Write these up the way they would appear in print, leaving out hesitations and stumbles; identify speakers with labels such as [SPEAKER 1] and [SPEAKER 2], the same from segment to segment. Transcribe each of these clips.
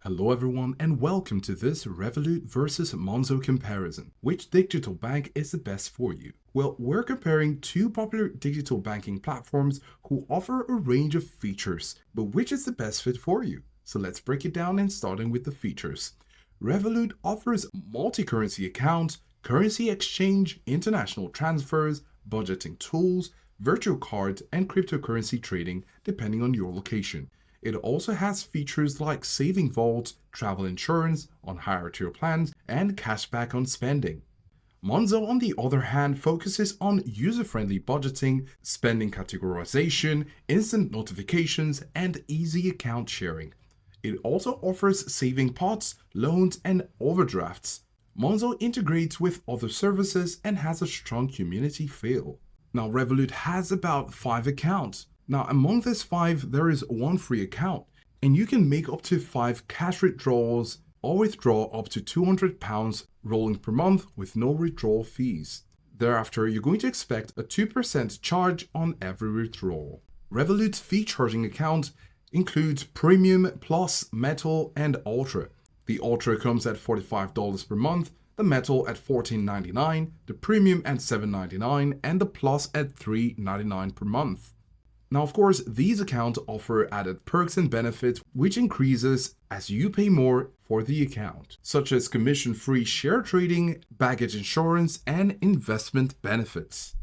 [SPEAKER 1] Hello everyone and welcome to this Revolut versus Monzo comparison. Which digital bank is the best for you? Well, we're comparing two popular digital banking platforms who offer a range of features, but which is the best fit for you? So let's break it down and starting with the features. Revolut offers multi-currency account, currency exchange, international transfers, budgeting tools, virtual cards, and cryptocurrency trading depending on your location. It also has features like saving vaults, travel insurance on higher tier plans, and cashback on spending. Monzo, on the other hand, focuses on user-friendly budgeting, spending categorization, instant notifications, and easy account sharing. It also offers saving pots, loans, and overdrafts. Monzo integrates with other services and has a strong community feel. Now, Revolut has about 5 accounts. Now, among these 5, there is one free account, and you can make up to 5 cash withdrawals or withdraw up to £200 rolling per month with no withdrawal fees. Thereafter, you're going to expect a 2% charge on every withdrawal. Revolut's fee charging account includes Premium, Plus, Metal, and Ultra. The Ultra comes at $45 per month, the Metal at $14.99, the Premium at $7.99, and the Plus at $3.99 per month. Now, of course, these accounts offer added perks and benefits which increases as you pay more for the account, such as commission-free share trading, baggage insurance, and investment benefits.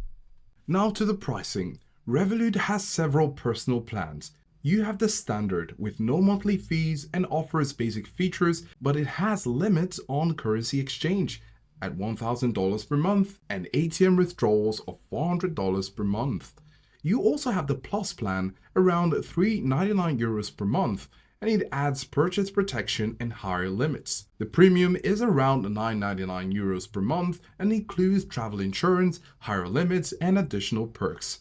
[SPEAKER 1] Now to the pricing. Revolut has several personal plans. You have the standard with no monthly fees and offers basic features, but it has limits on currency exchange at $1,000 per month and ATM withdrawals of $400 per month. You also have the Plus plan around €3.99 per month, and it adds purchase protection and higher limits. The Premium is around €9.99 per month and includes travel insurance, higher limits, and additional perks.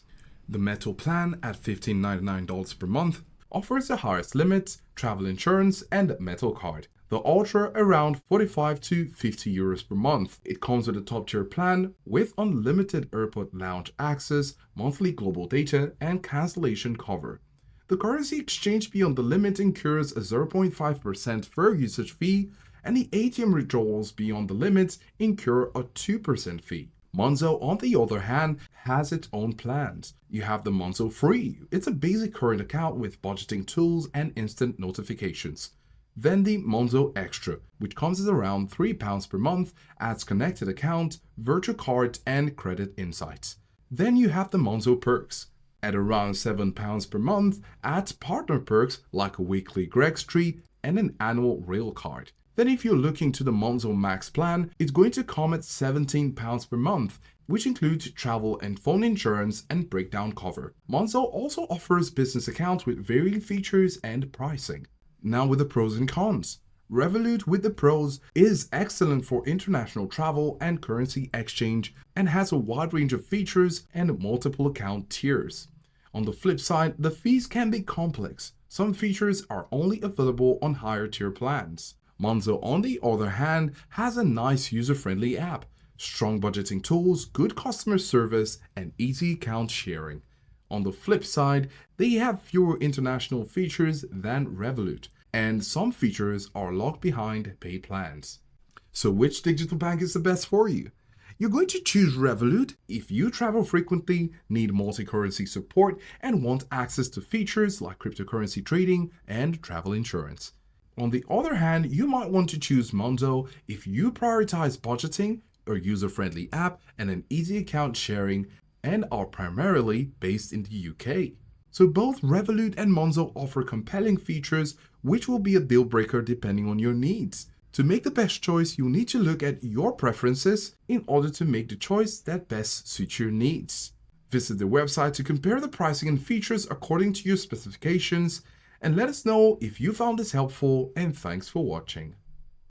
[SPEAKER 1] The Metal plan at $15.99 per month offers the highest limits, travel insurance, and Metal card. The Ultra around €45 to €50 per month. It comes with a top tier plan with unlimited airport lounge access, monthly global data, and cancellation cover. The currency exchange beyond the limit incurs a 0.5% fair usage fee, and the ATM withdrawals beyond the limits incur a 2% fee. Monzo, on the other hand, has its own plans. You have the Monzo Free. It's a basic current account with budgeting tools and instant notifications. Then the Monzo Extra, which comes at around £3 per month, adds connected account, virtual cards, and credit insights. Then you have the Monzo Perks. At around £7 per month, adds partner perks like a weekly Greg's Tree and an annual rail card. Then if you're looking to the Monzo Max plan, it's going to come at £17 per month, which includes travel and phone insurance and breakdown cover. Monzo also offers business accounts with varying features and pricing. Now with the pros and cons. Revolut with the pros is excellent for international travel and currency exchange and has a wide range of features and multiple account tiers. On the flip side, the fees can be complex. Some features are only available on higher tier plans. Monzo, on the other hand, has a nice user-friendly app, strong budgeting tools, good customer service, and easy account sharing. On the flip side, they have fewer international features than Revolut, and some features are locked behind paid plans. So which digital bank is the best for you? You're going to choose Revolut if you travel frequently, need multi-currency support, and want access to features like cryptocurrency trading and travel insurance. On the other hand, you might want to choose Monzo if you prioritize budgeting, a user-friendly app, and an easy account sharing, and are primarily based in the UK. So both Revolut and Monzo offer compelling features which will be a deal breaker depending on your needs. To make the best choice, you'll need to look at your preferences in order to make the choice that best suits your needs. Visit the website to compare the pricing and features according to your specifications, and let us know if you found this helpful, and thanks for watching.